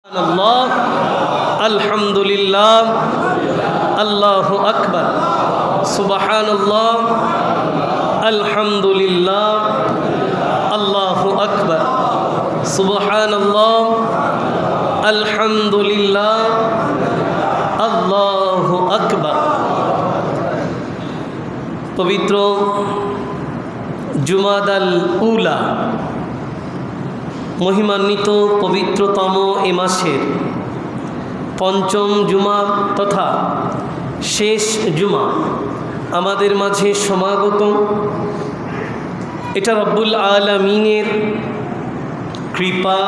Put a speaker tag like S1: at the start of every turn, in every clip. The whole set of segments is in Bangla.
S1: আল্লাহ আলহামদুলিল্লাহ আল্লাহু আকবার সুবহানাল্লাহ আলহামদুলিল্লাহ আল্লাহু আকবার সুবহানাল্লাহ আলহামদুলিল্লাহ আল্লাহু আকবার। পবিত্র জুমাদাল উলা মহিমান্বিত পবিত্রতম এ মাসের পঞ্চম জুমা তথা শেষ জুমা আমাদের মাঝে সমাগত। এটা রব্বুল আলামিনের কৃপা,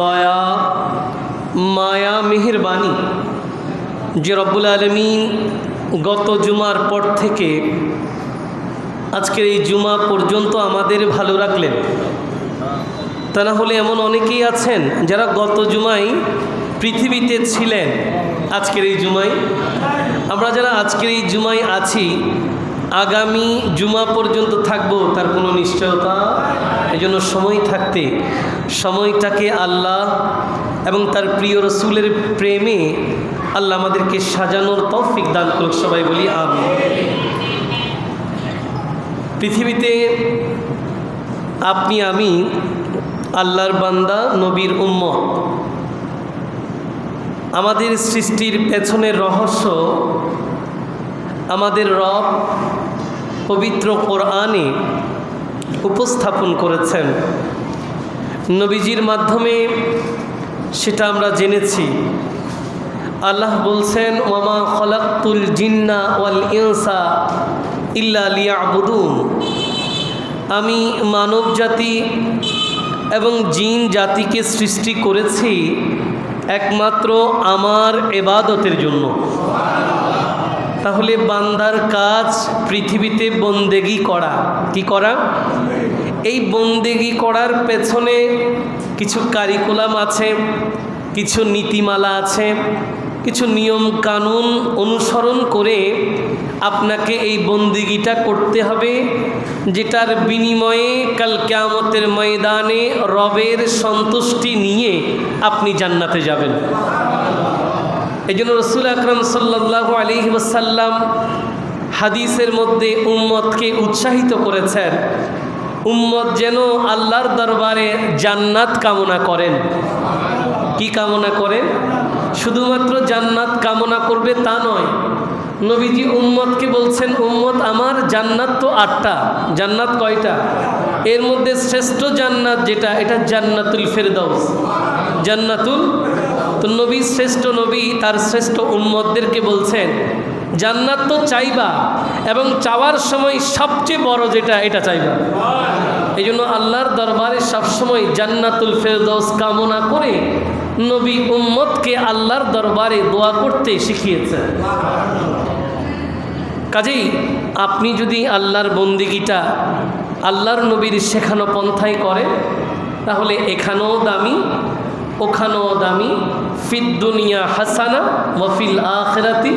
S1: দয়া, মায়া, মেহেরবানি যে রব্বুল আলামিন গত জুমার পর থেকে আজকের এই জুমা পর্যন্ত আমাদের ভালো রাখলেন। তা না হলে এমন অনেকেই আছেন যারা গত জুমায় পৃথিবীতে ছিলেন, আজকের এই জুমায় আমরা যারা আজকের এই জুমায় আছি আগামী জুমা পর্যন্ত থাকব তার কোনো নিশ্চয়তা। এই জন্য সময় থাকতে সময়টাকে আল্লাহ এবং তার প্রিয় রসুলের প্রেমে আল্লাহ আমাদেরকে সাজানোর তৌফিক দান করুক। সবাই বলি আমিন। পৃথিবীতে আপনি আমি আল্লাহর বান্দা, নবীর উম্মত। আমাদের সৃষ্টির পেছনের রহস্য আমাদের রব পবিত্র কোরআনে উপস্থাপন করেছেন, নবীজির মাধ্যমে সেটা আমরা জেনেছি। আল্লাহ বলছেন, ওয়ামা খলাকতুল জিন্না ওয়াল ইনসা ইল্লা লিয়াবুদুন। আমি মানব জাতি এবং জিন জাতিকে সৃষ্টি করেছি একমাত্র আমার ইবাদতের জন্য। তাহলে বান্দার কাজ পৃথিবীতে বন্দেগি করা। কি করা? এই বন্দেগি করার পেছনে কিছু কারিকুলাম আছে, কিছু নীতিমালা আছে, কিছু নিয়ম কানুন অনুসরণ করে আপনাকে এই বন্দেগিটা করতে হবে, যেটার বিনিময়ে কাল কিয়ামতের ময়দানে রবের সন্তুষ্টি নিয়ে আপনি জান্নাতে যাবেন। এই জন্য রাসূল আকরাম সাল্লাল্লাহু আলাইহি ওয়াসাল্লাম হাদিসের মধ্যে উম্মতকে উৎসাহিত করেছেন, উম্মত যেন আল্লাহর দরবারে জান্নাত কামনা করেন। কি কামনা করেন? শুধুমাত্র জান্নাত কামনা করবে তা নয়, নবীজি উম্মতকে বলছেন, উম্মত আমার জান্নাত তো 8টা। জান্নাত কয়টা? এর মধ্যে শ্রেষ্ঠ জান্নাত যেটা, এটা জান্নাতুল ফেরদাউস। জান্নাতুল, তো নবী শ্রেষ্ঠ নবী তার শ্রেষ্ঠ উম্মতদেরকে বলছেন জান্নাত তো চাইবা, এবং চাওয়ার সময় সবচেয়ে বড় যেটা এটা চাইবা। এই জন্য আল্লাহর দরবারে সবসময় জান্নাতুল ফেরদাউস কামনা করে নবী উম্মতকে আল্লাহর দরবারে দোয়া করতে শিখিয়েছেন। কাজেই আপনি যদি আল্লাহর বন্দেগিটা আল্লাহর নবীর শেখানো পন্থায় করেন, তাহলে এখানেও দামি ওখানেও দামি। ফিদ দুনিয়া হাসানা ওয়া ফিল আখিরাতি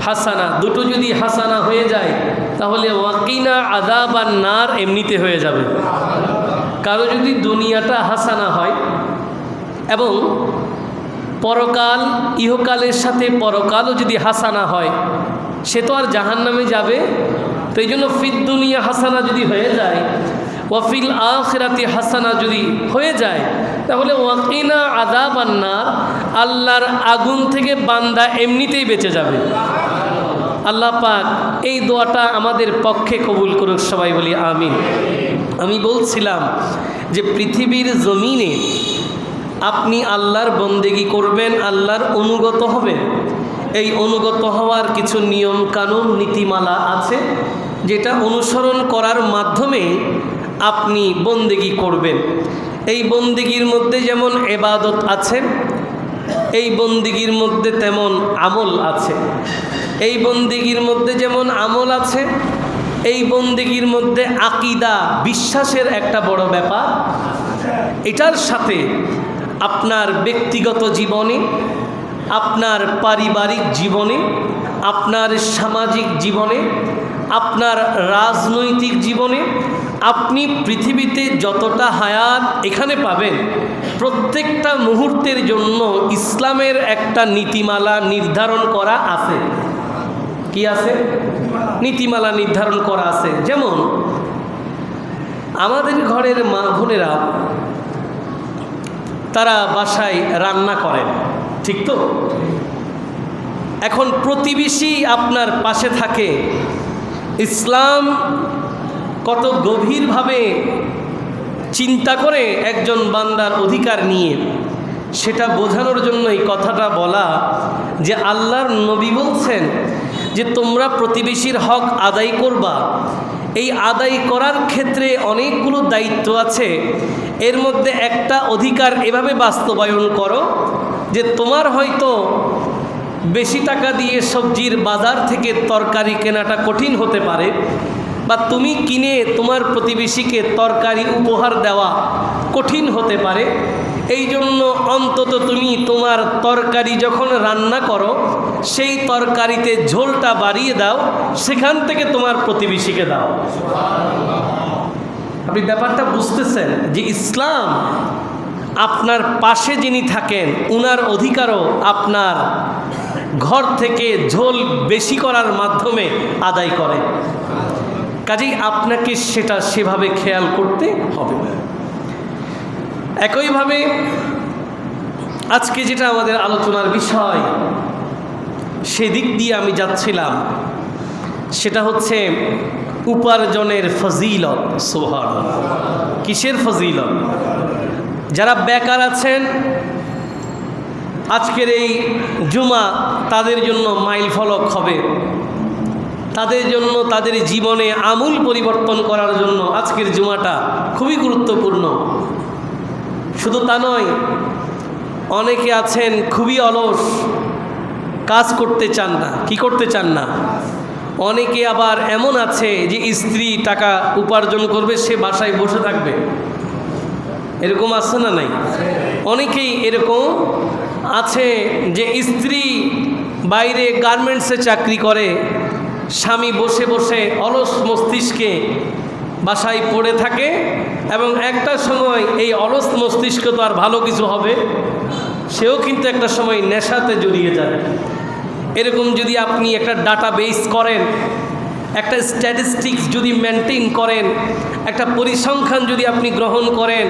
S1: হাসানা। দুটো যদি হাসানা হয়ে যায় তাহলে ওয়াকিনা আযাবান নার এমনিতে হয়ে যাবে। কারো যদি দুনিয়াটা হাসানা হয় এবং পরকাল ইহকালের সাথে পরকালও যদি হাসানা হয়, সে তো আর জাহান্নামে যাবে। তো এই জন্য ফিদ দুনিয়া হাসানা যদি হয়ে যায়, ওয়াফিল আখিরাতি হাসানা যদি হয়ে যায়, তাহলে ওয়াকিনা আযাবান নার, আল্লাহর আগুন থেকে বান্দা এমনিতেই বেঁচে যাবে। আল্লাহ পাক এই দোয়াটা আমাদের পক্ষে কবুল করুক। সবাই বলি আমিন। আমি বলছিলাম যে পৃথিবীর জমিনে আপনি আল্লাহর বন্দেগি করবেন, আল্লাহর অনুগত হবেন। এই অনুগত হওয়ার কিছু নিয়ম কানুন নীতিমালা আছে, যেটা অনুসরণ করার মাধ্যমে আপনি বন্দেগি করবেন। এই বন্দেগির মধ্যে যেমন ইবাদত আছে, এই বন্দেগির মধ্যে তেমন আমল আছে। এই বন্দেগির মধ্যে যেমন আমল আছে, এই বন্দেগির মধ্যে আকীদা, বিশ্বাসের একটা বড় ব্যাপার। এটার সাথে আপনার ব্যক্তিগত জীবনে, আপনার পারিবারিক জীবনে, আপনার সামাজিক জীবনে, আপনার রাজনৈতিক জীবনে, আপনি পৃথিবীতে যতটা হায়াত এখানে পাবেন, প্রত্যেকটা মুহূর্তের জন্য ইসলামের একটা নীতিমালা নির্ধারণ করা আছে। কি আছে? নীতিমালা নির্ধারণ করা আছে। যেমন আমাদের ঘরের মা বোনেরা তারা বাসায় রান্না করেন, ঠিক তো? এখন প্রতিবেশী আপনার পাশে থাকে, ইসলাম কত গভীরভাবে চিন্তা করে একজন বান্দার অধিকার নিয়ে, সেটা বোঝানোর জন্য এই কথাটা বলা যে আল্লাহর নবী বলছেন যে তোমরা প্রতিবেশীর হক আদায় করবা। এই আদায় করার ক্ষেত্রে অনেকগুলো দায়িত্ব আছে, এর মধ্যে একটা অধিকার এভাবে বাস্তবায়ন করো যে তোমার হয়তো বেশি টাকা দিয়ে সবজির বাজার থেকে তরকারি কেনাটা কঠিন হতে পারে, বা তুমি কিনে তোমার প্রতিবেশীকে তরকারি উপহার দেওয়া কঠিন হতে পারে। এই জন্য অন্তত তুমি তোমার তরকারি যখন রান্না করো সেই তরকারিতে ঝোলটা বাড়িয়ে দাও, সেখান থেকে তোমার প্রতিবেশীকে দাও। আপনি ব্যাপারটা বুঝতেছেন যে ইসলাম আপনার পাশে যিনি থাকেন উনার অধিকারও আপনার ঘর থেকে ঝোল বেশি করার মাধ্যমে আদায় করে। কাজেই আপনাকে সেটা সেভাবে খেয়াল করতে হবে। একইভাবে আজকে যেটা আমাদের আলোচনার বিষয়, সেদিক দিয়ে আমি যাচ্ছিলাম, সেটা হচ্ছে উপার্জনের ফজিলত। সুবহানাল্লাহ। কিসের ফজিলত? যারা বেকার আছেন, আজকের এই জুমা তাদের জন্য মাইল ফলক হবে, তাদের জন্য তাদের জীবনে আমূল পরিবর্তন করার জন্য আজকের জুমাটা খুবই গুরুত্বপূর্ণ। শুধু তা নয়, অনেকে আছেন খুবই অলস, কাজ করতে চান না। কি করতে চান না? অনেকে আবার এমন আছে যে স্ত্রী টাকা উপার্জন করবে, সে বাসায় বসে থাকবে। এরকম আছে না নাই? অনেকেই এরকম আছে যে স্ত্রী বাইরে গার্মেন্টসে চাকরি করে, স্বামী বসে বসে অলস মস্তিষ্কে বাসায় পড়ে থাকে, এবং একটা সময় এই অলস মস্তিষ্ক তো আর ভালো কিছু হবে, সেও কিন্তু একটা সময় নেশাতে জড়িয়ে যায়। এরকম যদি আপনি একটা ডাটা বেস করেন, একটা স্ট্যাটিস্টিক্স যদি মেনটেন করেন, একটা পরিসংখ্যান যদি আপনি গ্রহণ করেন,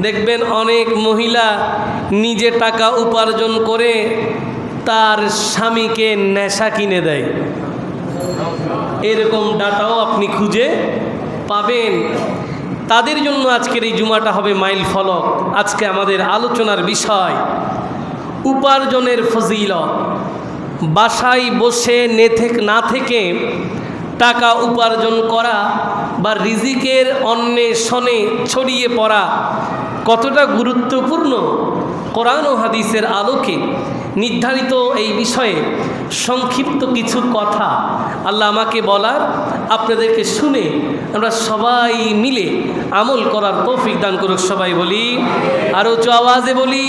S1: দেখবেন অনেক মহিলা নিজে টাকা উপার্জন করে তার স্বামীকে নেশা কিনে দেয়। এরকম ডাটাও আপনি খুঁজে পাবেন। তাদের জন্য আজকের এই জুমাটা হবে মাইল ফলক। আজকে আমাদের আলোচনার বিষয় উপার্জনের ফজিলত। বাসায় বসে না থেকে টাকা উপার্জন করা বা রিজিকের অন্বেষণে ছড়িয়ে পড়া কতটা গুরুত্বপূর্ণ, কোরআন ও হাদিসের আলোকে নির্ধারিত এই বিষয়ে সংক্ষিপ্ত কিছু কথা আল্লাহ আমাকে বলার, আপনাদেরকে শুনে আমরা সবাই মিলে আমল করার তৌফিক দান করুক। সবাই বলি, আরও উঁচু আওয়াজে বলি।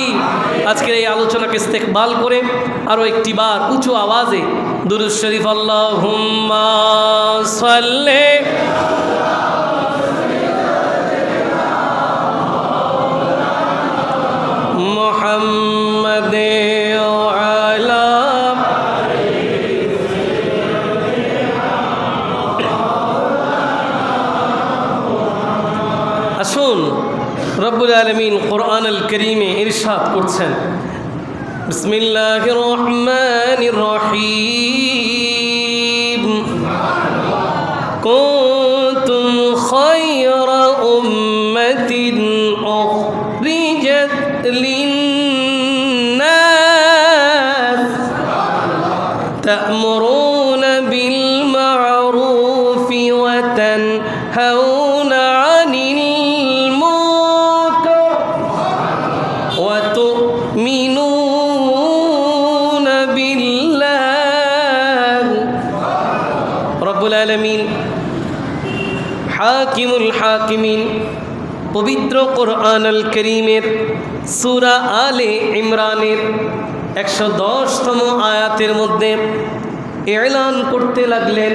S1: আজকের এই আলোচনাকে ইস্তেকবাল করে আরও একটি বার উঁচু আওয়াজে দুরূদ শরীফ আল্লাহুম্মা সাল্লি মুহাম্মাদে আসুন, রব্বুল আলামিন কোরআন আল কারীমে ইরশাদ করছেন, বিসমিল্লাহির রহমানির রহিম, কুনতুম খায়রা উম্মাতিন উখরিজাত লিন-নাস তা'মুরুনা বিল মা'রুফি ওয়া তানহাউনা আনিল আলামিন হাকিমুল হাকিমিন পবিত্র কোরআন আল কারীমের সূরা আলে ইমরানের 110তম আয়াতের মধ্যে এলান করতে লাগলেন।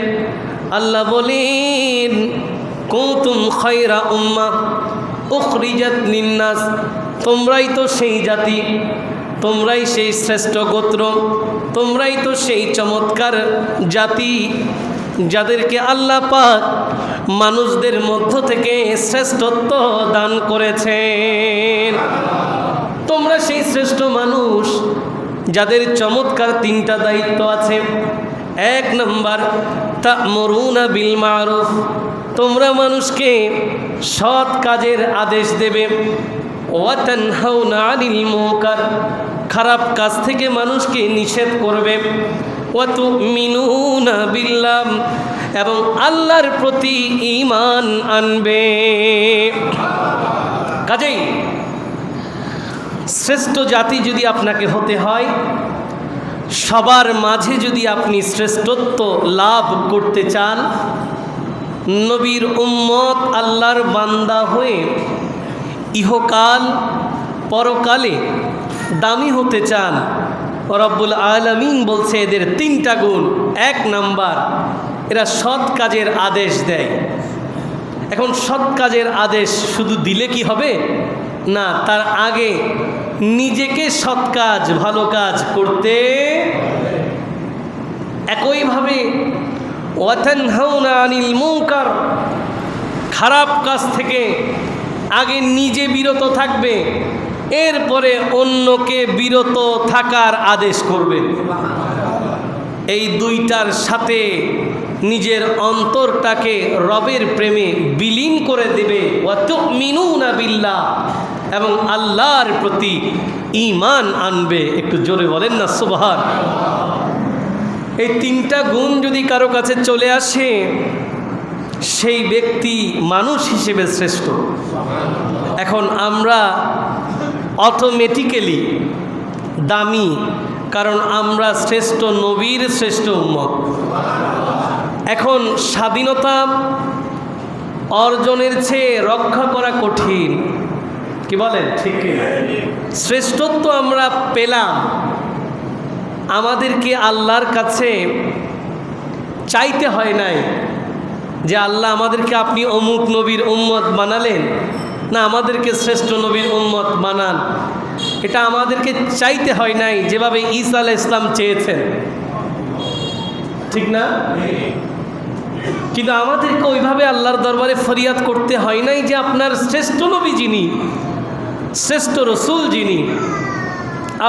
S1: আল্লাহ বলেন, কুনতুম খায়রা উম্মাহ উখরিজাত লিন্নাস, তোমরাই তো সেই জাতি, তোমরাই সেই শ্রেষ্ঠ গোত্র, তোমরাই তো সেই চমৎকার জাতি যাদেরকে আল্লাহ পাক মানুষদের মধ্য থেকে শ্রেষ্ঠত্ব দান করেছেন। তোমরা সেই শ্রেষ্ঠ মানুষ যাদের চমৎকার তিনটা দায়িত্ব আছে। 1 নম্বর, তা'মুরুনা বিল মা'রুফ, তোমরা মানুষকে সৎ কাজের আদেশ দেবে। ওয়া তানহাউনা আনিল মুনকার, খারাপ কাজ থেকে মানুষকে নিষেধ করবে। ওয়া তু'মিনুনা বিল্লাহ, এবং আল্লাহর প্রতি ঈমান আনবে। কাজেই শ্রেষ্ঠ জাতি যদি আপনাকে হতে হয়, সবার মাঝে যদি আপনি শ্রেষ্ঠত্ব লাভ করতে চান, নবীর উম্মত আল্লাহর বান্দা হয়ে ইহকাল পরকালে দামি হতে চান, রব্বুল আলামিন বলছে এদের 3টা গুণ। 1 নাম্বার, এরা সৎ কাজের আদেশ দেয়। এখন সৎ কাজের আদেশ শুধু দিলে কি হবে? না, তার আগে নিজেকে সৎ কাজ ভালো কাজ করতে। একইভাবে ওয়া তানহাউনা আনিল মুনকার, খারাপ কাজ থেকে আগে নিজে বিরত থাকবে, এরপরে অন্যকে বিরত থাকার আদেশ করবে। এই 2টার সাথে নিজের অন্তরটাকে রবের প্রেমে বিলীন করে দেবে। ওয়া তু'মিনুনা বিল্লাহ, এবং আল্লাহর প্রতি ঈমান আনবে। একটু জোরে বলেন না সুবহান। এই 3টা গুণ যদি কারো কাছে চলে আসে, সেই ব্যক্তি মানুষ হিসেবে শ্রেষ্ঠ। এখন আমরা অটোমেটিক্যালি দামি, কারণ আমরা শ্রেষ্ঠ নবীর শ্রেষ্ঠ উম্মত। এখন স্বাধীনতা অর্জনের চেয়ে রক্ষা করা কঠিন, কি বলেন? ঠিক কি? শ্রেষ্ঠত্ব আমরা পেলাম, আমাদেরকে আল্লাহর কাছে চাইতে হয় নাই যে আল্লাহ আমাদেরকে আপনি অমুক নবীর উম্মত বানালেন, না আমাদেরকে শ্রেষ্ঠ নবীর উম্মত বানান। এটা আমাদেরকে চাইতে হয় নাই, যেভাবে ঈসা আলাইহিস সালাম চেয়েছেন, ঠিক না? কিন্তু আমাদেরকে ওইভাবে আল্লাহর দরবারে ফরিয়াদ করতে হয় নাই যে আপনার শ্রেষ্ঠ নবী যিনি, শ্রেষ্ঠ রসুল যিনি,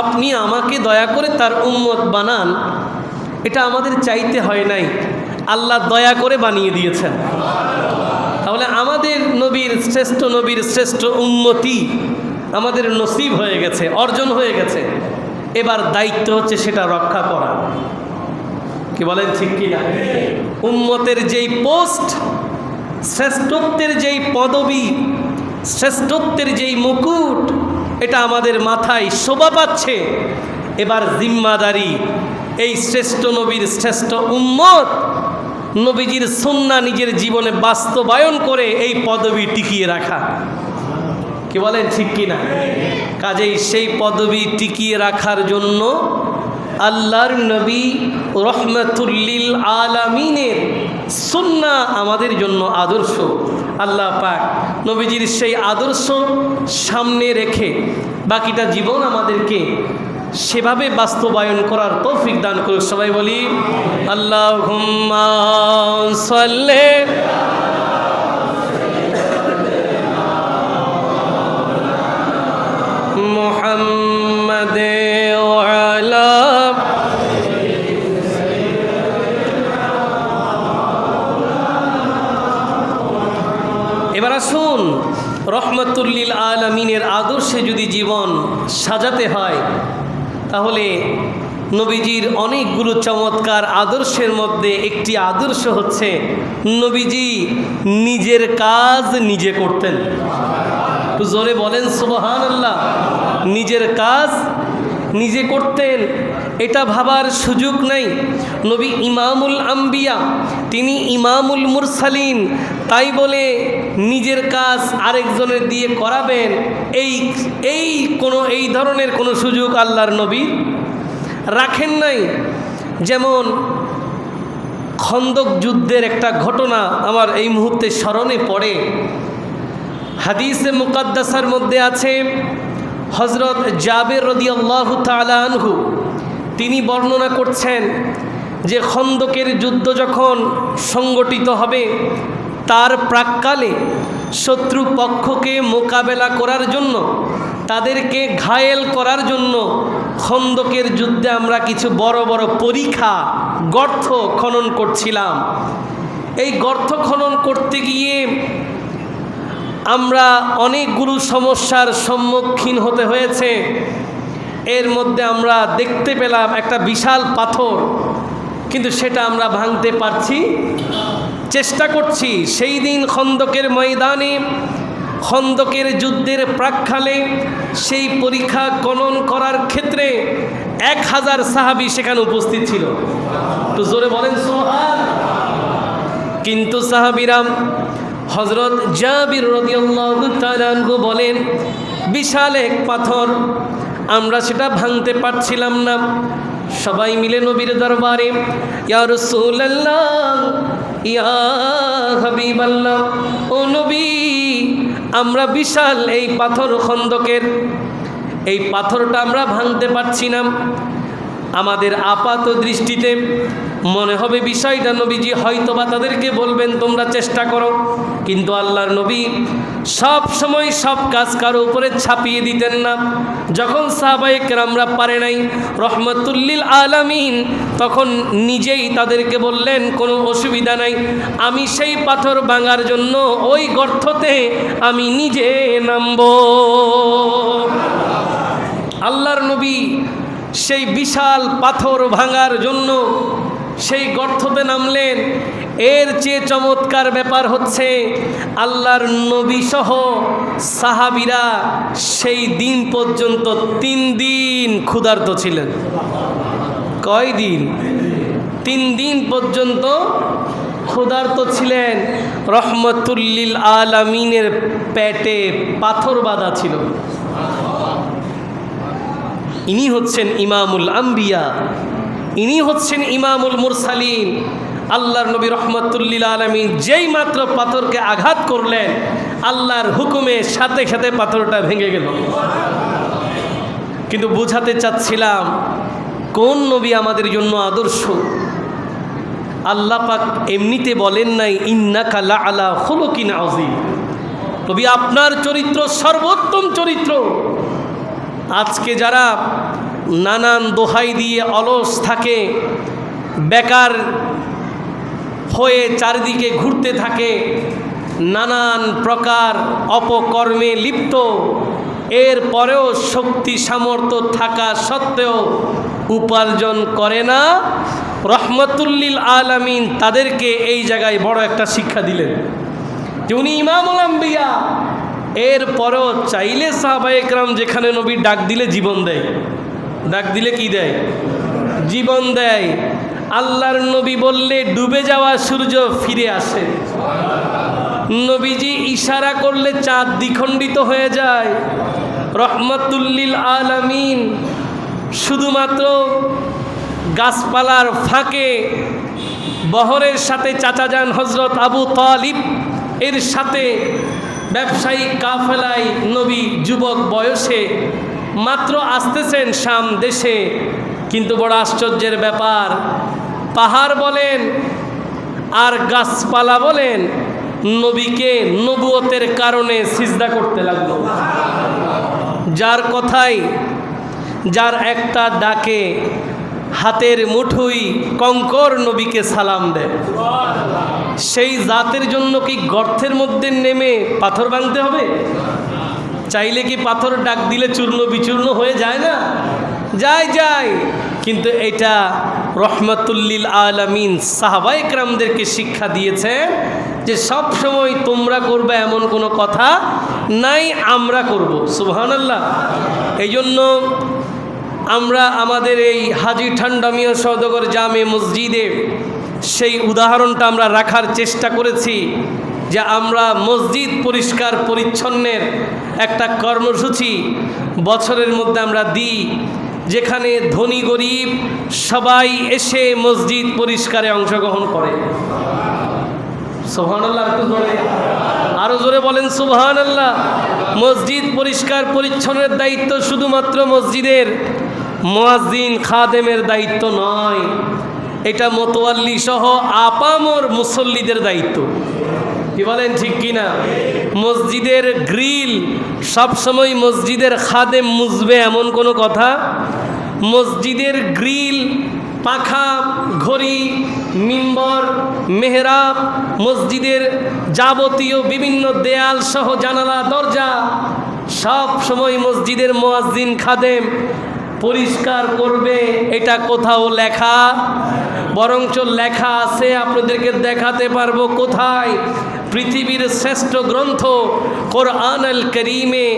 S1: আপনি আমাকে দয়া করে তার উম্মত বানান। এটা আমাদের চাইতে হয় নাই, আল্লাহ দয়া করে বানিয়ে দিয়েছেন। তাহলে আমাদের নবীর শ্রেষ্ঠ উম্মতি আমাদের নসিব হয়ে গেছে, অর্জন হয়ে গেছে। এবার দায়িত্ব হচ্ছে সেটা রক্ষা করা, কি বলেন? ঠিক কি না? উম্মতের যেই পোস্ট, শ্রেষ্ঠত্বের যেই পদবী, শ্রেষ্ঠত্বের যেই মুকুট, এটা আমাদের মাথায় শোভা পাচ্ছে। এবার জিম্মাদারি এই শ্রেষ্ঠ নবীর শ্রেষ্ঠ উম্মত নবীজির সুন্নাহ নিজের জীবনে বাস্তবায়ন করে এই পদবী টিকিয়ে রাখা, কি বলেন? ঠিক কি না? কাজেই সেই পদবী টিকিয়ে রাখার জন্য আল্লাহর নবী রহমাতুল লিল আলামিনের সুন্নাহ আমাদের জন্য আদর্শ। আল্লাহ পাক নবীজির সেই আদর্শ সামনে রেখে বাকিটা জীবন আমাদেরকে সেভাবে বাস্তবায়ন করার তৌফিক দান করুক। সবাই বলি আল্লাহুম্মা সাল্লি মুহাম্মাদে ওয়া আলা এবার আসুন, রহমাতুল লিল আলামিনের আদর্শে যদি জীবন সাজাতে হয়, তাহলে নবীজির অনেকগুলো চমৎকার আদর্শের মধ্যে একটি আদর্শ হচ্ছে নবীজি নিজের কাজ নিজে করতেন। একটু জোরে বলেন সুবহানাল্লাহ। নিজের কাজ নিজে করতেন, এটা ভাবার সুযোগ নাই। নবী ইমামুল আম্বিয়া, তিনি ইমামুল মুরসালিন, তাই বলে নিজের কাজ আরেকজনের দিয়ে করাবেন এই ধরনের কোনো সুযোগ আল্লাহর নবী রাখেন নাই। যেমন খন্দক যুদ্ধের একটা ঘটনা আমার এই মুহূর্তে স্মরণে পড়ে। হাদিসে মুকাদ্দাসার মধ্যে আছে, হযরত জাবের রাদিয়াল্লাহু তাআলা আনহু তিনি বর্ণনা করছেন যে খন্দকের যুদ্ধ যখন সংগঠিত হবে তার প্রাক্কালে শত্রু পক্ষকে মোকাবেলা করার জন্য, তাদেরকে ঘায়েল করার জন্য খন্দকের যুদ্ধে আমরা কিছু বড় বড় পরিখা গর্ত খনন করছিলাম। এই গর্ত খনন করতে গিয়ে আমরা অনেকগুলো সমস্যার সম্মুখীন হতে হয়েছে। এর মধ্যে আমরা দেখতে পেলাম একটা বিশাল পাথর, কিন্তু সেটা আমরা ভাঙতে পারছি, চেষ্টা করছি। সেই দিন খন্দকের ময়দানে, খন্দকের যুদ্ধের প্রাক্কালে সেই পরীক্ষা খনন করার ক্ষেত্রে 1000 সাহাবী সেখানে উপস্থিত ছিল। তো জোরে বলেন সুবহান। কিন্তু সাহাবীরা, হযরত জাবির রাদিয়াল্লাহু তাআলা আনহু বলেন, বিশাল এক পাথর, আমরা সেটা ভাঙতে পারছিলাম না। সবাই মিলে নবীর দরবারে, ইয়া রাসূলুল্লাহ, ইয়া হাবিবাল্লাহ, ও নবী, আমরা বিশাল এই পাথর খন্দকের, এই পাথরটা আমরা ভাঙতে পারছি না। আমাদের আপাত দৃষ্টিতে মনে হবে বিষয়টা নবীজি হয়তোবা তাদেরকে বলবেন তোমরা চেষ্টা করো, কিন্তু আল্লাহর নবী সব সময় সব কাজ কারো উপরে ছাপিয়ে দিতেন না। যখন সাহাবায়ে কেরামরা পারে নাই, রহমাতুল লিল আলামিন তখন নিজেই তাদেরকে বললেন কোনো অসুবিধা নাই, আমি সেই পাথর ভাঙার জন্য ওই গর্ততে আমি নিজে নামব। আল্লাহর নবী সেই বিশাল পাথর ভাঙার জন্য সেই গর্ততে নামলেন। এর চেয়ে চমৎকার ব্যাপার হচ্ছে, আল্লাহর নবী সহ সাহাবীরা সেই দিন পর্যন্ত 3 দিন ক্ষুধার্ত ছিলেন। কয় দিন? 3 দিন পর্যন্ত ক্ষুধার্ত ছিলেন। রহমাতুল লিল আলামিনের পেটে পাথর বাঁধা ছিল। ইনি হচ্ছেন ইমামুল আম্বিয়া, ইনি হচ্ছেন ইমামুল মুরসালিন। আল্লাহর নবী রহমাতুল লিল আলামিন যেই মাত্র পাথরকে আঘাত করলেন, আল্লাহর হুকুমে সাথে সাথে পাথরটা ভেঙে গেল। কিন্তু বুঝাতে চাচ্ছিলাম কোন নবী আমাদের জন্য আদর্শ। আল্লাহ পাক এমনিতে বলেন নাই ইন্নাকা লাআলা খুলুকিন আযীম, নবী আপনার চরিত্র সর্বোত্তম চরিত্র। আজকে যারা নানান দোহাই দিয়ে অলস থাকে, বেকার হয়ে চারিদিকে ঘুরতে থাকে, নানান প্রকার অপকর্মে লিপ্ত, এর পরেও শক্তি সামর্থ্য থাকা সত্ত্বেও উপার্জন করে না, রহমাতুল লিল আলামিন তাদেরকে এই জায়গায় বড় একটা শিক্ষা দিলেন যে উনি ইমামুল আম্বিয়া। এর পরেও চাইলে সাহাবায়ে কেরাম যেখানে নবী ডাক দিলে জীবন দেয়, ডাক দিলে কি দেয়? জীবন দেয়। আল্লাহর নবী বললে ডুবে যাওয়া সূর্য ফিরে আসে, নবীজি ইশারা করলে চাঁদ দ্বিখণ্ডিত হয়ে যায়। রহমাতুল লিল আলামিন শুধুমাত্র গাছপালার ফাঁকে বহরের সাথে চাচা যান হযরত আবু তালিব এর সাথে ব্যবসায়িক কাফেলায় নবী যুবক বয়সে মাত্র আসতেছেন শাম দেশে। কিন্তু বড় আশ্চর্যের ব্যাপার, পাহাড় বলেন আর গাছপালা বলেন নবীকে নবুয়তের কারণে সিজদা করতে লাগলো। যার কথাই, যার একটা ডাকে হাতের মুঠোই কঙ্কর নবীকে সালাম দেয়, সেই জাতের জন্য কি গর্তের মধ্যে নেমে পাথর ভাঙতে হবে? চাইলে কি পাথর ডাক দিলে চূর্ণ বিচূর্ণ হয়ে যায় না? যায় যায়। কিন্তু এটা রহমাতুল লিল আলামিন সাহাবায়ে কেরামদেরকে শিক্ষা দিয়েছে যে সব সময় তোমরা করবে এমন কোনো কথা নাই, আমরা করব। সুবহানাল্লাহ। এই জন্য আমরা আমাদের এই হাজী ঠান্ডা মিয়া সওদাগর জামে মসজিদে সেই উদাহরণটা আমরা রাখার চেষ্টা করেছি যে আমরা মসজিদ পরিষ্কার পরিচ্ছন্নের একটা কর্মসূচি বছরের মধ্যে আমরা দিই। যেখানে ধনী গরিব সবাই এসে মসজিদ পরিষ্কারে অংশগ্রহণ করে। সুবহানাল্লাহ, একটু জোরে, আরো জোরে বলেন সুবহানাল্লাহ। মসজিদ পরিষ্কার পরিচ্ছন্নের দায়িত্ব শুধুমাত্র মসজিদের মুয়াজ্জিন খাদেমের দায়িত্ব নয়, এটা মোতোয়াল্লি সহ আপামর মুসল্লিদের দায়িত্ব। কি বলেন, ঠিক কিনা? মসজিদের গ্রিল সবসময় মসজিদের খাদেম মুছবে এমন কোনো কথা? মসজিদের গ্রিল, পাখা, ঘড়ি, মিম্বর, মেহরাব, মসজিদের যাবতীয় বিভিন্ন দেয়াল সহ জানালা, দরজা সব সময় মসজিদের মুয়াজ্জিন খাদেম পরিষ্কার করবে, এটা কোথাও লেখা? বরঞ্চ লেখা আছে, আপনাদেরকে দেখাতে পারবো কোথায়। পৃথিবীর শ্রেষ্ঠ গ্রন্থ কোরআন আল করিমে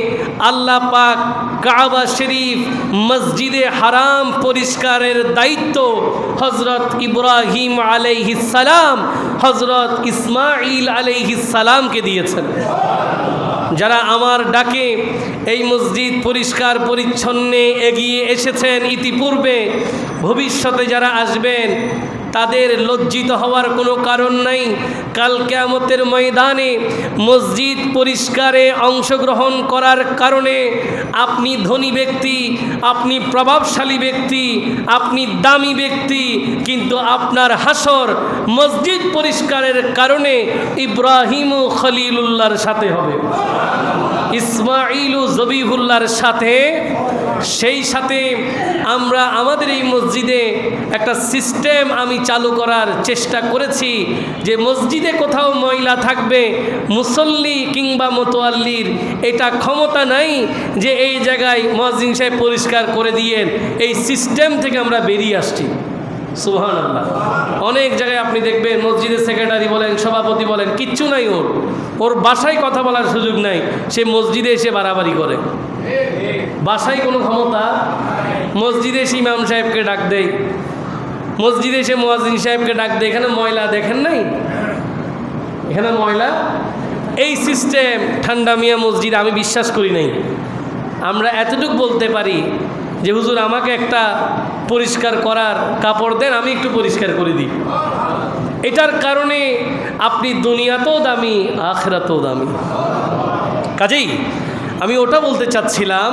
S1: আল্লাহ পাক কাবা শরীফ, মসজিদে হারাম পরিষ্কারের দায়িত্ব হজরত ইব্রাহিম আলাইহিস সালাম, হজরত ইসমাইল আলাইহিস সালামকে দিয়েছেন। যারা আমার ডাকে এই মসজিদ পরিষ্কার পরিচ্ছন্নে এগিয়ে এসেছেন ইতিপূর্বে, ভবিষ্যতে যারা আসবেন তাদের লজ্জিত হওয়ার কোনো কারণ নাই। কাল কিয়ামতের ময়দানে মসজিদ পরিষ্কারে অংশগ্রহণ করার কারণে আপনি ধনী ব্যক্তি, আপনি প্রভাবশালী ব্যক্তি, আপনি দামি ব্যক্তি, কিন্তু আপনার হাসর মসজিদ পরিষ্কারের কারণে ইব্রাহিম ও খলিলুল্লাহর সাথে হবে, ইসমাইল ও জবিহুল্লাহর সাথে। সেই সাথে আমরা আমাদের এই মসজিদে একটা সিস্টেম আমি চালু করার চেষ্টা করেছি যে মসজিদে কোথাও ময়লা থাকবে, মুসল্লি কিংবা মোতোয়াল্লির এটা ক্ষমতা নাই যে এই জায়গায় মুয়াজ্জিন সাহেব পরিষ্কার করে দিয়েন। এই সিস্টেম থেকে আমরা বেরিয়ে আসছি। সুবহানাল্লাহ। অনেক জায়গায় আপনি দেখবেন মসজিদের সেক্রেটারি বলেন, সভাপতি বলেন, কিচ্ছু নাই, ওর বাসায় কথা বলার সুযোগ নাই, সে মসজিদে এসে বাড়াবাড়ি করে। বাসায় কোনো ক্ষমতা, মসজিদে এসে ইমাম সাহেবকে ডাক দেয়, মসজিদে এসে মুয়াজ্জিন সাহেবকে ডাক দেয়। এখানে ময়লা দেখেন নাই, এখানে ময়লা। এই সিস্টেম ঠান্ডা মিয়া মসজিদ আমি বিশ্বাস করি নাই। আমরা এতটুকু বলতে পারি যে হুজুর আমাকে একটা পরিষ্কার করার কাপড় দেন, আমি একটু পরিষ্কার করে দিই। এটার কারণে আপনি দুনিয়াতেও দামি, আখিরাতেও দামি। কাজেই আমি ওটা বলতে চাচ্ছিলাম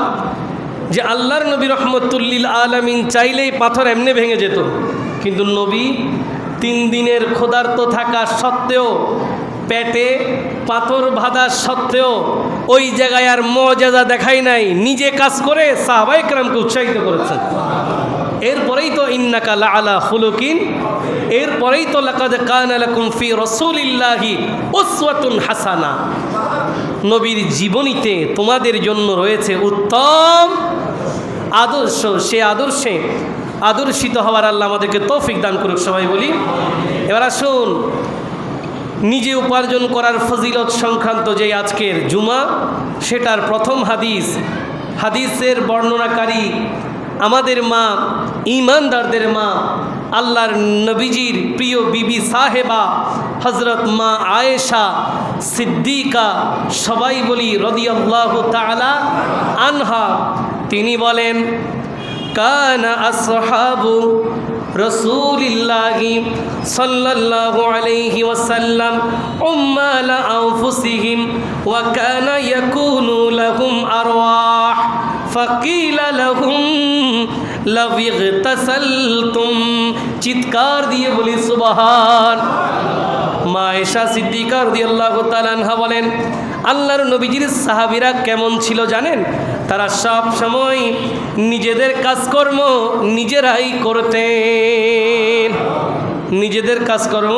S1: যে আল্লাহর নবী রহমতুল্লিল আলামিন চাইলেই পাথর এমনি ভেঙে যেত, কিন্তু নবী 3 দিনের ক্ষুধার্ত থাকা সত্ত্বেও, পেটে পাথর বাঁধা সত্ত্বেও ওই জায়গায় আর মুআজিজা দেখাই নাই, নিজে কাজ করে সাহাবায়ে কেরামকে উৎসাহিত করেছেন। এরপরেই তো ইন্নাকা লাআলা খুলুকিন, এরপরেই তো লাকাদ কানা লাকুম ফি রাসূলিল্লাহি উসওয়াতুন হাসানা, নবীর জীবনীতে তোমাদের জন্য রয়েছে উত্তম আদর্শ। সে আদর্শে আদর্শিত হওয়ার আল্লাহ আমাদেরকে তৌফিক দান করুক। সবাই বলি। এবার আসুন, নিজে উপার্জন করার ফজিলত সংক্রান্ত যে আজকের জুমা, সেটার প্রথম হাদিসের বর্ণনাকারী আমাদের মা, ঈমানদারদের মা, আল্লাহর নবীজির প্রিয় বিবি সাহেবা হজরত মা আয়েশা সিদ্দিকা, সবাই বলি রাদিয়াল্লাহু তাআলা আনহা, তিনি বলেন, কানা আসহাবু রাসূলিল্লাহি সাল্লাল্লাহু আলাইহি ওয়াসাল্লাম উম্মালা আনফুসিহিম ওয়া কানা ইয়াকুনু লাহুম আরওয়াহ ফাকিলা লাহুম লাউ ইগতাসালতুম। চিৎকার দিয়ে বলি সুবহান। মা আয়েশা সিদ্দিকা রাদিয়াল্লাহু তাআলা আনহা বলেন, আল্লাহর নবীজির সাহাবীরা কেমন ছিল জানেন? তারা সব সময় নিজেদের কাজকর্ম নিজেরাই করতেন, নিজেদের কাজকর্ম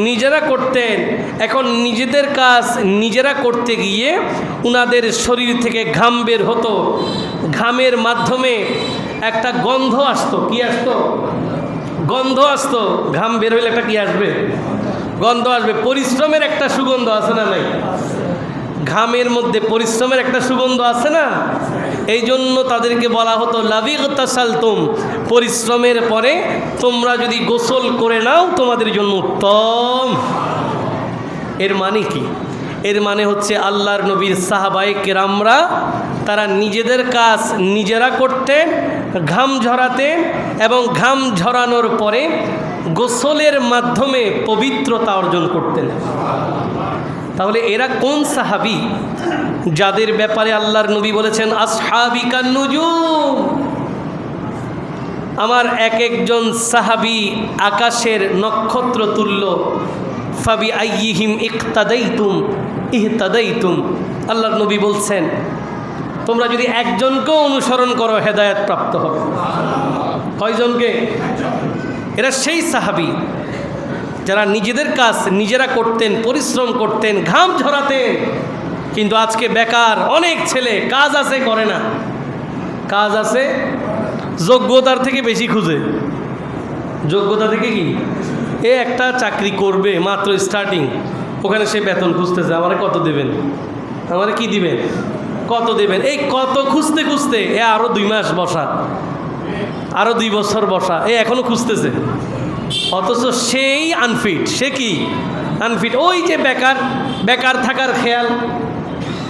S1: নিজেরা করতেন। এখন নিজেদের কাজ নিজেরা করতে গিয়ে উনাদের শরীর থেকে ঘাম বের হতো, ঘামের মাধ্যমে একটা গন্ধ আসতো। কি আসতো? গন্ধ আসতো। ঘাম বের হইলে একটা কি আসবে? গন্ধ আসবে। পরিশ্রমের একটা সুগন্ধ আছে না নাই? ঘামের মধ্যে পরিশ্রমের একটা সুগন্ধ আছে না? এই জন্য তাদেরকে বলা হতো লাবিগতাসালতুম, পরিশ্রমের পরে তোমরা যদি গোসল করে নাও তোমাদের জন্য উত্তম। এর মানে কি? এর মানে হচ্ছে আল্লাহর নবীর সাহাবায়ে কেরামরা তারা নিজেদের কাজ নিজেরা করতেন, ঘাম ঝরাতেন এবং ঘাম ঝরানোর পরে গোসলের মাধ্যমে পবিত্রতা অর্জন করতেন। তাহলে এরা কোন সাহাবী যাদের ব্যাপারে আল্লাহর নবী বলেছেন আসহাবি কান্নুজুম, আমার এক একজন সাহাবী আকাশের নক্ষত্র তুল্য। ফাবি আইয়িহিম ইকতাদাইতুম ইহতাদাইতুম, আল্লাহর নবী বলছেন তোমরা যদি একজনকেও অনুসরণ করো হেদায়েত প্রাপ্ত হবে। কয়জনকে? এরা সেই সাহাবী যারা নিজেদের কাজ নিজেরা করতেন, পরিশ্রম করতেন, ঘাম ঝরাতেন। কিন্তু আজকে বেকার অনেক ছেলে, কাজ আছে করে না, কাজ আছে যোগ্যতার থেকে বেশি খুঁজে। যোগ্যতা থেকে কি একটা চাকরি করবে মাত্র স্টার্টিং, ওখানে সে বেতন খুঁজতেছে, আমারে কত দেবেন, আমারে কি দিবেন, কত দেবেন, এই কত খুঁজতে খুঁজতে আরও 2 মাস বসা, আরও 2 বছর বসা, এখনও খুঁজতেছে। অথচ সেই আনফিট, সে কি আনফিট। ওই যে বেকার, বেকার থাকার খেয়াল।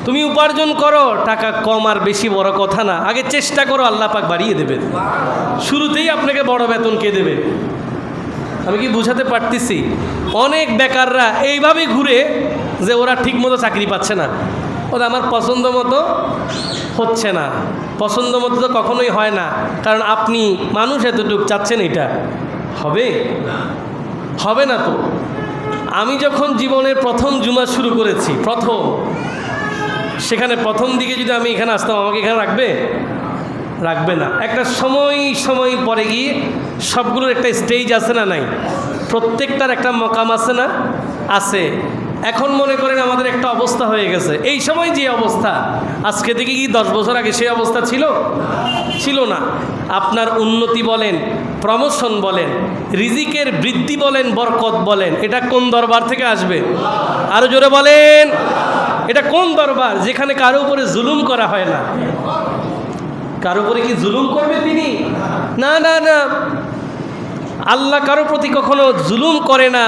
S1: তুমি উপার্জন করো, টাকা কম আর বেশি বড় কথা না, আগে চেষ্টা করো, আল্লাহ পাক বাড়িয়ে দেবেন। শুরুতেই আপনাকে বড় বেতন কে দেবে? আমি কি বুঝাতে পারতেছি? অনেক বেকাররা এইভাবে ঘুরে যে ওরা ঠিকমতো চাকরি পাচ্ছে না, ওরা আমার পছন্দ মতো হচ্ছে না। পছন্দ মতো তো কখনোই হয় না, কারণ আপনি মানুষ এতটুকু চাচ্ছেন, এটা হবে হবে না তো। আমি যখন জীবনের প্রথম জুমা শুরু করেছি, সেখানে প্রথম দিকে যদি আমি এখানে আসতাম, আমাকে এখানে রাখবে না। একটা সময় পরে গিয়ে সবগুলোর একটা স্টেজ আছে না নাই, প্রত্যেকটার একটা মকাম আছে না আছে। এখন মনে করেন আমাদের একটা অবস্থা হয়ে গেছে, এই সময় যে অবস্থা, আজকে থেকে কি 10 বছর আগে সেই অবস্থা ছিল না। আপনার উন্নতি বলেন, প্রমোশন বলেন, রিজিকের বৃদ্ধি বলেন, বরকত বলেন, এটা কোন দরবার থেকে আসবে? আরো জোরে বলেন, এটা কোন দরবার যেখানে কারো উপরে জুলুম করা হয় না? কারো উপরে কি জুলুম করবে তিনি? না না না, আল্লাহ কারো প্রতি কখনো জুলুম করে না।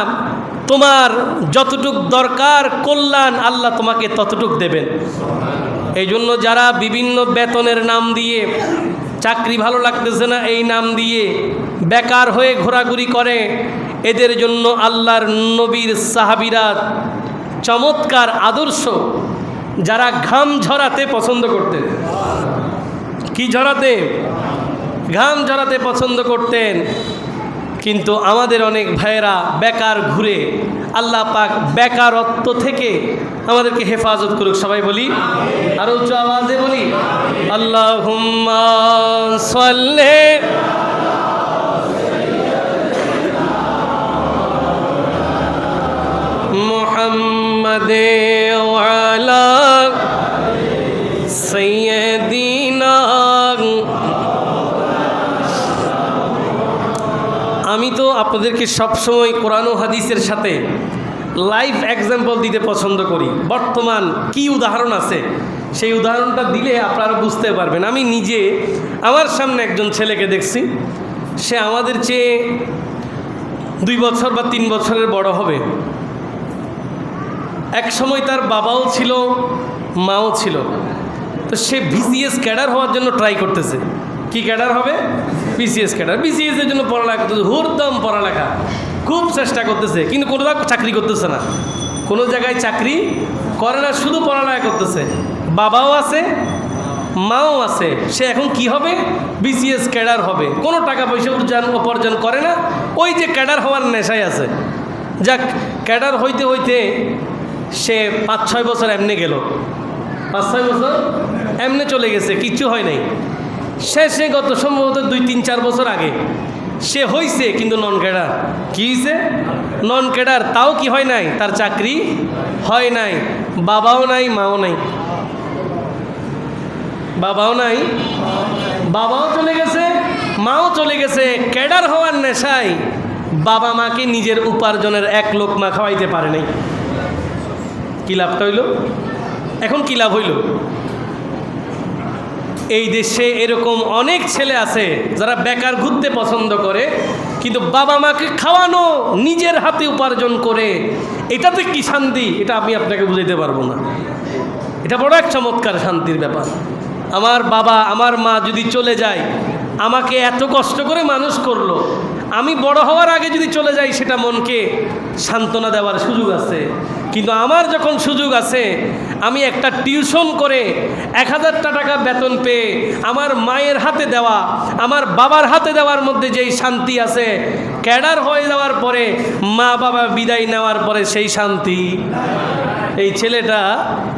S1: তোমার যতটুক দরকার কল্যাণ, আল্লাহ তোমাকে ততটুক দেবেন। এই জন্য যারা বিভিন্ন বেতনের নাম দিয়ে, চাকরি ভালো লাগতেছে না এই নাম দিয়ে বেকার হয়ে ঘোরাঘুরি করে, এদের জন্য আল্লাহর নবীর সাহাবীরা চমৎকার আদর্শ। যারা ঘাম ঝরাতে পছন্দ করতেন, কি ঝরাতে? ঘাম ঝরাতে পছন্দ করতেন। কিন্তু আমাদের অনেক ভাইয়েরা বেকার ঘুরে, আল্লাহ পাক বেকারত্ব থেকে আমাদেরকে হেফাজত করুক। সবাই বলি, আর উচ্চ আওয়াজে বলি, আল্লাহুম্মা সাল্লি মুহাম্মাদে ওয়া আলা সাইয়্যিদিনা। আমি তো আপনাদেরকে সবসময় কোরআন ও হাদিসের সাথে লাইভ এক্সাম্পল দিতে পছন্দ করি। বর্তমান কি উদাহরণ আছে সেই উদাহরণটা দিলে আপনারা বুঝতে পারবেন। আমি নিজে আমার সামনে একজন ছেলেকে দেখছি, সে আমাদের চেয়ে 2 বছর বা 3 বছরের বড় হবে। এক সময় তার বাবাও ছিল, মাও ছিল। তো সে বিসিএস ক্যাডার হওয়ার জন্য ট্রাই করতেছে। কি ক্যাডার হবে? BCS cadre. বিসিএসের জন্য পড়ালেখা করতেছে, হুরদম পড়ালেখা, খুব চেষ্টা করতেছে, কিন্তু কোনো চাকরি করতেছে না, কোনো জায়গায় চাকরি করে না, শুধু পড়ালেখা করতেছে। বাবাও আছে, মাও আছে। সে এখন কি হবে? বিসিএস ক্যাডার হবে। কোনো টাকা পয়সা উপার্জন করে না, ওই যে ক্যাডার হওয়ার নেশায় আছে। যাক, ক্যাডার হইতে হইতে সে 5-6 বছর এমনি গেল, 5-6 বছর এমনি চলে গেছে, কিচ্ছু হয় নাই। শেষে গত সম্ভবত 2-3-4 বছর আগে সে হয়েছে, কিন্তু নন ক্যাডার। কি হয়েছে? Non cadre. তাও কি হয় নাই? তার চাকরি হয় নাই। বাবাও নাই, মাও নাই। বাবাও নাই, বাবাও চলে গেছে, মাও চলে গেছে। ক্যাডার হওয়ার নেশায় বাবা মাকে নিজের উপার্জনের 1 লোকমা খাওয়াইতে পারে নাই। কি লাভটা হইল? এখন কি লাভ হইল? এই দেশে এরকম অনেক ছেলে আছে যারা বেকার ঘুরতে পছন্দ করে, কিন্তু বাবা মাকে খাওয়ানো, নিজের হাতে উপার্জন করে, এটাতে কি শান্তি, এটা আমি আপনাকে বুঝাইতে পারবো না। এটা বড় এক চমৎকার শান্তির ব্যাপার। আমার বাবা আমার মা যদি চলে যায়, আমাকে এত কষ্ট করে মানুষ করলো, আমি বড় হওয়ার আগে যদি চলে যাই, সেটা মনকে সান্ত্বনা দেওয়ার সুযোগ আছে। কিন্তু আমার যখন সুযোগ আছে, আমি একটা টিউশন করে 1000 টাকা বেতন পেয়ে আমার মায়ের হাতে দেওয়া, আমার বাবার হাতে দেওয়ার মধ্যে যেই শান্তি আছে, ক্যাডার হয়ে যাওয়ার পরে মা বাবা বিদায় নেওয়ার পরে সেই শান্তি, এই ছেলেটা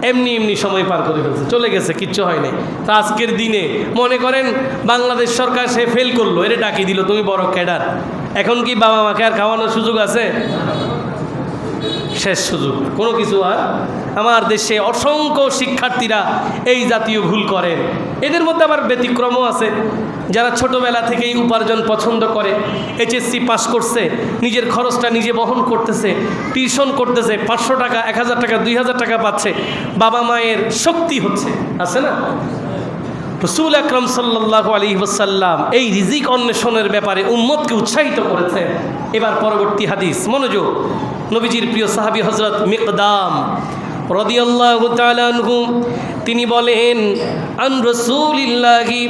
S1: এমনি এমনি সময় পার করে ফেলছে, চলে গেছে, কিচ্ছু হয়নি। তা আজকের দিনে মনে করেন বাংলাদেশ সরকার সে ফেল করলো, এরে ডাকি দিল তুমি বড় ক্যাডার, এখন কি বাবা মাকে আর খাওয়ানোর সুযোগ আছে? শেষ সুযোগ, কোনো কিছু আর। আমার দেশে অসংখ্য শিক্ষার্থীরা এই জাতীয় ভুল করেন। এদের মধ্যে আবার ব্যতিক্রমও আছে, যারা ছোটোবেলা থেকেই উপার্জন পছন্দ করে, এইচএসসি পাস করছে, নিজের খরচটা নিজে বহন করতেছে, টিউশন করতেছে, 500 টাকা 1000 টাকা 2000 টাকা পাচ্ছে, বাবা মায়ের শক্তি হচ্ছে, আছে না? রাসূল আকরাম সাল্লাল্লাহু আলাইহি ওয়াসাল্লাম এই রিজিক অন্বেষণের ব্যাপারে উম্মতকে উৎসাহিত করেছেন। এবার পরবর্তী হাদিস, মনোযোগ। নবীজির প্রিয় সাহাবী হযরত মিকদাম রাদিয়াল্লাহু তাআলা আনহু তিনি বলেন, আন রাসূলিল্লাহি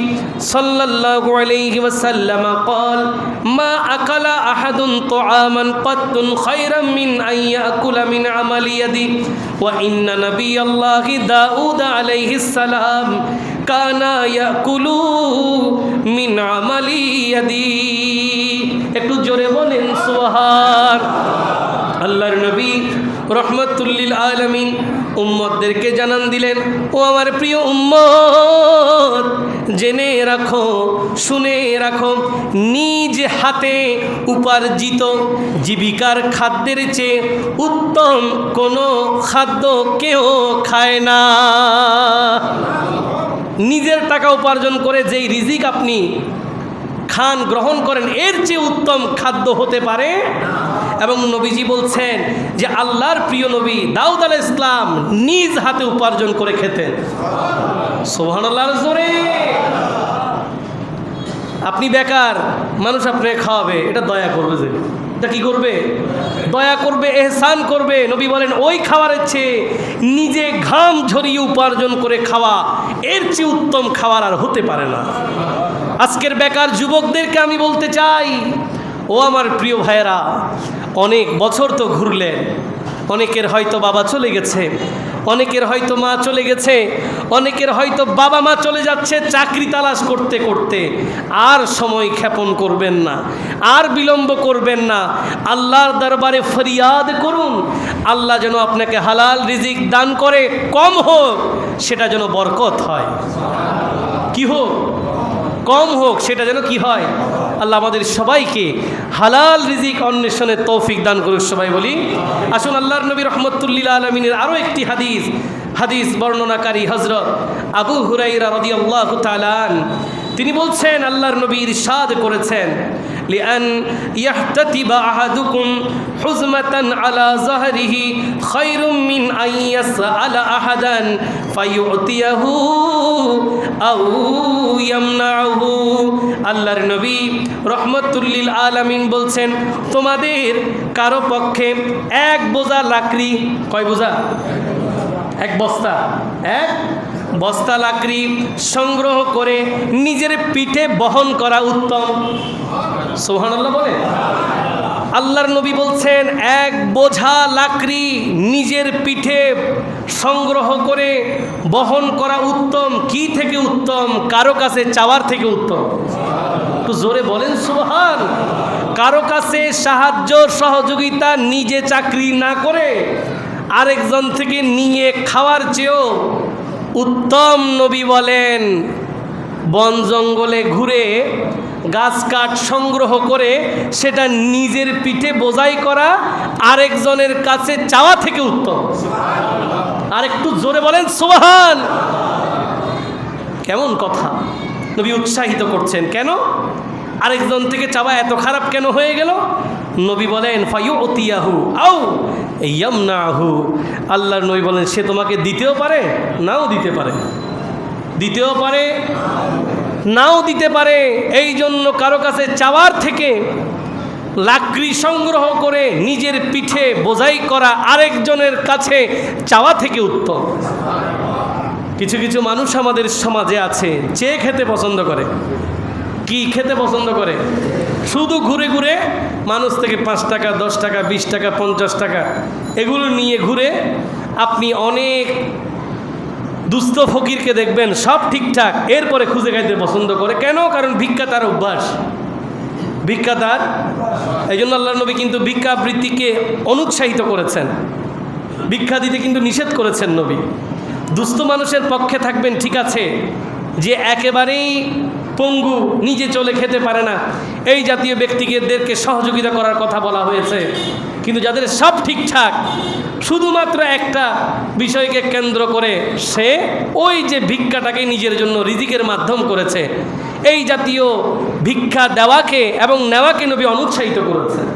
S1: সাল্লাল্লাহু আলাইহি ওয়াসাল্লাম قال ما اكل احد طعاما قط خيرا من ان ياكل من عمل يده وان نبي الله داود عليه السلام كان ياكل من عمل يده। একটু জোরে বলেন সুবহান। আল্লাহর নবী রহমাতুল্লিল আলামিন উম্মতদেরকে জানান দিলেন, ও আমার প্রিয় উম্মত, জেনে রাখো, শুনে রাখো, নিজ হাতে উপার্জিত জীবিকার খাদ্যের চেয়ে উত্তম কোনো খাদ্য কেউ খায় না। নিজের টাকা উপার্জন করে যেই রিজিক আপনি খান, গ্রহণ করেন, এর চেয়ে উত্তম খাদ্য হতে পারে। এবং নবীজি বলছেন যে আল্লাহর প্রিয় নবী দাউদ আলাইহিস সালাম নিজ হাতে উপার্জন করে খেতেন। সুবহানাল্লাহ জোরে। আপনি বেকার, মানুষ আপনাকে খাওয়াবে, এটা দয়া করবে, যে এটা কি করবে? দয়া করবে, এহসান করবে। নবী বলেন ওই খাবারের চেয়ে নিজে ঘাম ঝরিয়ে উপার্জন করে খাওয়া, এর চেয়ে উত্তম খাবার আর হতে পারে না। আজকের বেকার যুবকদেরকে আমি বলতে চাই, ও আমার প্রিয় ভাইয়েরা, অনেক বছর তো ঘুরলেন, অনেকের হয়তো বাবা চলে গেছে, অনেকের হয়তো মা চলে গেছে, অনেকের হয়তো বাবা মা চলে যাচ্ছে চাকরি তালাশ করতে করতে। আর সময় ক্ষেপণ করবেন না, আর বিলম্ব করবেন না, আল্লাহর দরবারে ফরিয়াদ করুন, আল্লাহ যেন আপনাকে হালাল রিজিক দান করে, কম হোক সেটা যেন বরকত হয়, কি হোক কম হোক সেটা যেন কি হয়। আল্লাহ আমাদের সবাইকে হালাল রিজিক অন্বেষণের তৌফিক দান করুক। সবাই বলি আসুন। আল্লাহর নবী রহমতুল্লিল আলমিনের আরও একটি হাদিস বর্ণনাকারী হযরত আবু হুরায়রা রাদিয়াল্লাহু তাআলা তিনি বলছেন, আল্লাহর নবী ইরশাদ করেছেন, লিআন ইয়াহতাতিবা আহাদুকুম হুজমাতান আলা যাহরিহি খায়রুম মিন আন ইয়াসআলা আহাদান ফায়ুতিয়াহু আও ইয়ামনাহু। আল্লাহর নবী রহমতুল্লিল আলামিন বলছেন, তোমাদের কারো পক্ষে এক বোঝা লাকড়ি, কয় বোঝা? এক বস্তা লাকড়ি সংগ্রহ করে নিজের পিঠে বহন করা উত্তম। সুবহানাল্লাহ বলে। আল্লাহর নবী বলছেন এক বোঝা লাকড়ি নিজের পিঠে সংগ্রহ করে বহন করা উত্তম। কি থেকে উত্তম? কারো কাছে চাওয়ার থেকে উত্তম। একটু জোরে বলেন সুবহান। কারো কাছে সাহায্য সহযোগিতা নিজে চাকরি না করে আরেকজন থেকে নিয়ে খাওয়ার চেয়েও উত্তম। নবী বলেন বন জঙ্গলে ঘুরে গাছ কাঠ সংগ্রহ করে সেটা নিজের পিঠে বোঝাই করা আরেকজনের কাছে চাওয়া থেকে উত্তম। আর একটু জোরে বলেন সুবহান। কেমন কথা! নবী উৎসাহিত করছেন। কেন আরেকজন থেকে চাওয়া এত খারাপ কেন হয়ে গেল? নবী বলেন ফায়ুতিয়াহু আও ইয়ামনাহু। আল্লাহর নবী বলেন সে তোমাকে দিতেও পারে নাও দিতে পারে। দিতেও পারে, নাও দিতে পারে। এই জন্য কারো কাছে চাওয়ার থেকে লাকড়ি সংগ্রহ করে নিজের পিঠে বোঝাই করা আরেকজনের কাছে চাওয়া থেকে উত্তম। কিছু কিছু মানুষ আমাদের সমাজে আছে চেয়ে খেতে পছন্দ করে। কি খেতে পছন্দ করে? শুধু ঘুরে ঘুরে মানুষ থেকে 5 টাকা, 10 টাকা, 20 টাকা, 50 টাকা এগুলো নিয়ে ঘুরে। আপনি অনেক দুস্থ ফকিরকে দেখবেন সব ঠিকঠাক, এরপরে খুঁজে খাইতে পছন্দ করে। কেন? কারণ ভিক্ষা তার অভ্যাস, ভিক্ষা তার। এই জন্য আল্লাহ নবী কিন্তু ভিক্ষাবৃত্তিকে অনুৎসাহিত করেছেন, ভিক্ষা দিতে কিন্তু নিষেধ করেছেন নবী। দুস্থ মানুষের পক্ষে থাকবেন ঠিক আছে, যে একেবারেই পঙ্গু, নিজে চলে খেতে পারে না, এই জাতীয় ব্যক্তিদেরকে সহযোগিতা করার কথা বলা হয়েছে। কিন্তু যাদের সব ঠিকঠাক, শুধুমাত্র একটা বিষয়কে কেন্দ্র করে সে ওই যে ভিক্ষাটাকে নিজের জন্য রিজিকের মাধ্যম করেছে, এই জাতীয় ভিক্ষা দেওয়াকে এবং নেওয়াকে নবী অনুৎসাহিত করেছেন।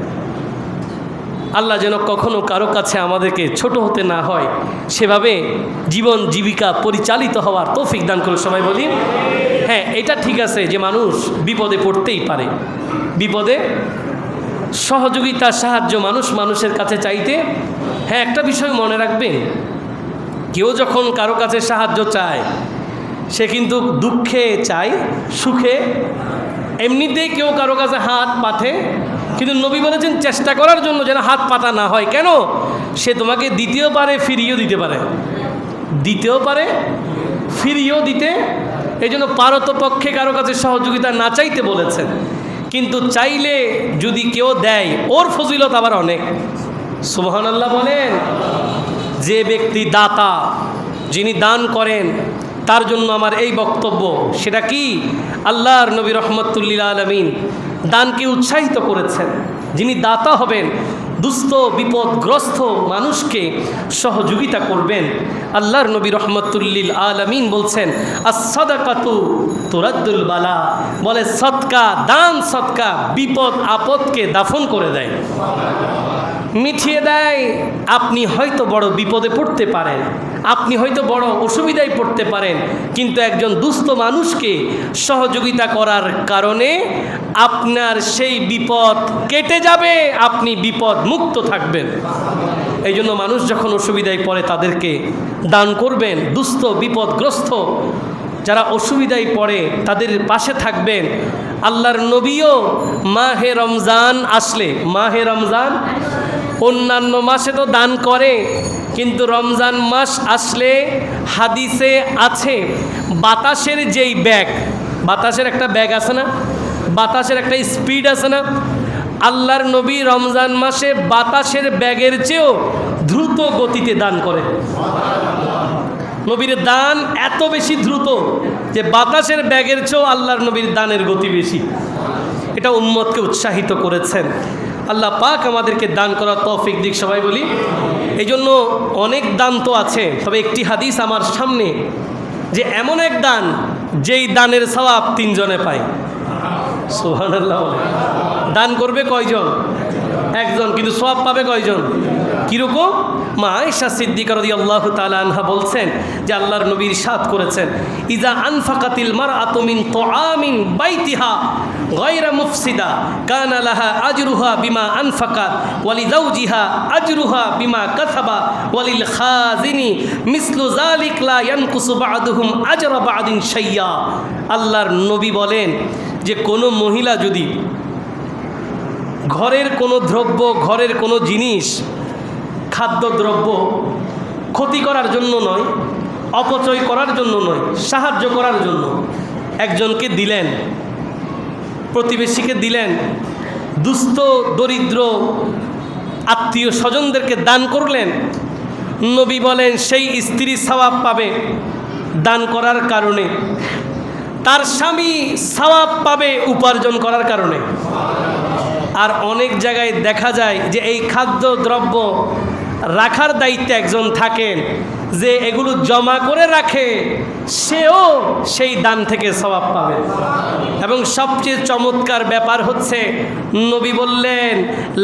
S1: আল্লাহ যেন কখনো কারো কাছে আমাদেরকে ছোট হতে না হয়, সেভাবে জীবন জীবিকা পরিচালিত হওয়ার তৌফিক দান করে। সবাই বলি হ্যাঁ, এটা ঠিক আছে যে মানুষ বিপদে পড়তেই পারে, বিপদে সহযোগিতা সাহায্য মানুষ মানুষের কাছে চাইতে। হ্যাঁ, একটা বিষয় মনে রাখবেন, কেউ যখন কারো কাছে সাহায্য চায় সে কিন্তু দুঃখে চায়, সুখে এমনিতেই কেউ কারো কাছে হাত পাতে। কিন্তু নবী বলেছেন চেষ্টা করার জন্য যেন হাত পাতা না হয়। কেন? সে তোমাকে দিতেও পারে, ফিরিয়েও দিতে পারে, দিতেও পারে, ফিরিয়েও দিতে। এই জন্য পারতপক্ষে কারো কাছে সহযোগিতা না চাইতে বলেছেন। কিন্তু চাইলে যদি কেউ দেয়, ওর ফজিলত আবার অনেক। সুবহানাল্লাহ বলেন। যে ব্যক্তি দাতা, যিনি দান করেন, তার জন্য আমার এই বক্তব্য। সেটা কি? আল্লাহর নবী রহমতুল্লিল আলামিন দানকে উৎসাহিত করেছেন। যিনি দাতা হবেন, দুস্থ বিপদগ্রস্ত মানুষকে সহযোগিতা করবেন। আল্লাহর নবী রহমতুল্লিল আলামিন বলছেন, as-সাদাকাতু তুরাদ্দুল বালা, বলে সদকা, দান সদকা বিপদ আপদকে দাফন করে দেয়, মিটিয়ে দেয়। আপনি হয়তো বড় বিপদে পড়তে পারেন, আপনি হয়তো বড় অসুবিধায় পড়তে পারেন, কিন্তু একজন দুস্থ মানুষকে সহযোগিতা করার কারণে আপনার সেই বিপদ কেটে যাবে, আপনি বিপদ মুক্ত থাকবেন। এই জন্য মানুষ যখন অসুবিধায় পড়ে তাদেরকে দান করবেন। দুস্থ বিপদগ্রস্ত যারা অসুবিধায় পড়ে তাদের পাশে থাকবেন। আল্লাহর নবীও মাহে রমজান আসলে, মাহে রমজান অন্যান্য মাসে তো দান করে, কিন্তু রমজান মাস আসলে হাদিসে আছে বাতাসের যেই ব্যাগ, বাতাসের একটা ব্যাগ আছে না, বাতাসের একটা স্পিড আছে না, আল্লাহর নবী রমজান মাসে বাতাসের ব্যাগের চেয়েও দ্রুত গতিতে দান করে। নবীর দান এত বেশি দ্রুত যে বাতাসের ব্যাগের চেয়েও আল্লাহর নবীর দানের গতি বেশি। এটা উম্মতকে উৎসাহিত করেছেন। আল্লাহ পাক আমাদেরকে দান করার তৌফিক দিক। সবাই বলি। এই জন্য অনেক দান তো আছে, তবে একটি হাদিস আমার সামনে যে এমন এক দান যেই দানের সওয়াব 3 জনে পায়। সুবহানাল্লাহ। দান করবে কয়জন? একজন, কিন্তু সওয়াব পাবে কয়জন? কীরকম? মা আয়েশা সিদ্দিকা রাদিয়াল্লাহু তাআলা আনহা বলছেন যে আল্লাহর নবী ইরশাদ করেছেন, ইজা আনফাকাতিল মারআতু মিন তুআমিন বাইতিহা গায়রা মুফসিদা কানা লাহা আজরুহা বিমা আনফাকাত ওয়া লিজাওজিহা আজরুহা বিমা কাসাবা ওয়া লিল খাজিনি মিসলু যালিক লা ইয়ানকুসু বা'দুহুম আজরা বা'দিন শাইয়া। আল্লাহর নবী বলেন যে কোনো মহিলা যদি ঘরের কোনো দ্রব্য, ঘরের কোনো জিনিস, খাদ্যদ্রব্য ক্ষতি করার জন্য নয়, অপচয় করার জন্য নয়, সাহায্য করার জন্য একজনকে দিলেন, প্রতিবেশীকে দিলেন, দুস্থ দরিদ্র আত্মীয় স্বজনদেরকে দান করলেন, নবী বলেন সেই স্ত্রী সওয়াব পাবে দান করার কারণে, তার স্বামী সওয়াব পাবে উপার্জন করার কারণে। আর অনেক জায়গায় দেখা যায় যে এই খাদ্যদ্রব্য রাখার দায়িত্বে একজন থাকেন, যে এগুলো জমা করে রাখে, সেও সেই দান থেকে সওয়াব পাবে। এবং সবচেয়ে চমৎকার ব্যাপার হচ্ছে নবী বললেন,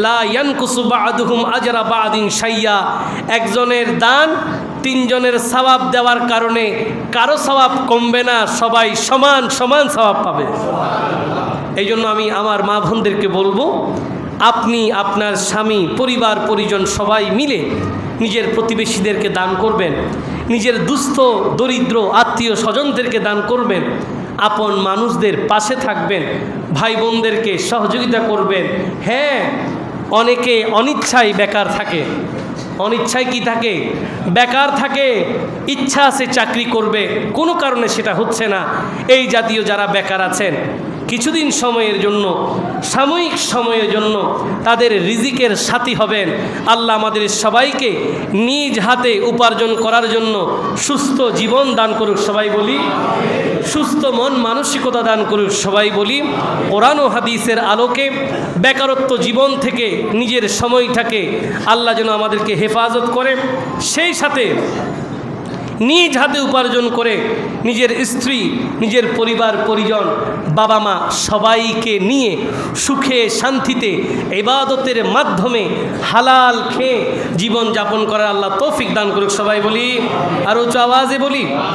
S1: লা ইয়ানকুসু বা'দুহুম আজরা বা'দিন শাইয়া, একজনের দান 2-3 জনের সওয়াব দেওয়ার কারণে কারো সওয়াব কমবে না, সবাই সমান সমান সওয়াব পাবে। এই জন্য আমি আমার মা বোনদেরকে বলবো, আপনি আপনার স্বামী, পরিবার পরিজন সবাই মিলে নিজের প্রতিবেশীদেরকে দান করবেন, নিজের দুস্থ দরিদ্র আত্মীয় স্বজনদেরকে দান করবেন, আপন মানুষদের পাশে থাকবেন, ভাই বোনদেরকে সহযোগিতা করবেন। হ্যাঁ, অনেকে অনিচ্ছায় বেকার থাকে, অনিচ্ছায় কি থাকে? বেকার থাকে। ইচ্ছা আছে চাকরি করবে, কোনো কারণে সেটা হচ্ছে না। এই জাতীয় যারা বেকার আছেন, কিছুদিন সময়ের জন্য, সাময়িক সময়ের জন্য তাদের রিজিকের সাথী হবেন। আল্লাহ আমাদের সবাইকে নিজ হাতে উপার্জন করার জন্য সুস্থ জীবন দান করুক, সবাই বলি। সুস্থ মন মানসিকতা দান করুক, সবাই বলি। কোরআন ও হাদিসের আলোকে বেকারত্ব জীবন থেকে নিজের সময়টাকে আল্লাহ যেন আমাদেরকে হেফাজত করে, সেই সাথে নিজ হাতে উপার্জন করে নিজের স্ত্রী, নিজের পরিবার পরিজন, বাবা মা সবাইকে নিয়ে সুখে শান্তিতে ইবাদতের মাধ্যমে হালাল খেয়ে জীবন যাপন করার আল্লাহ তৌফিক দান করুক, সবাই বলি। আর উচ্চ আওয়াজে বলি।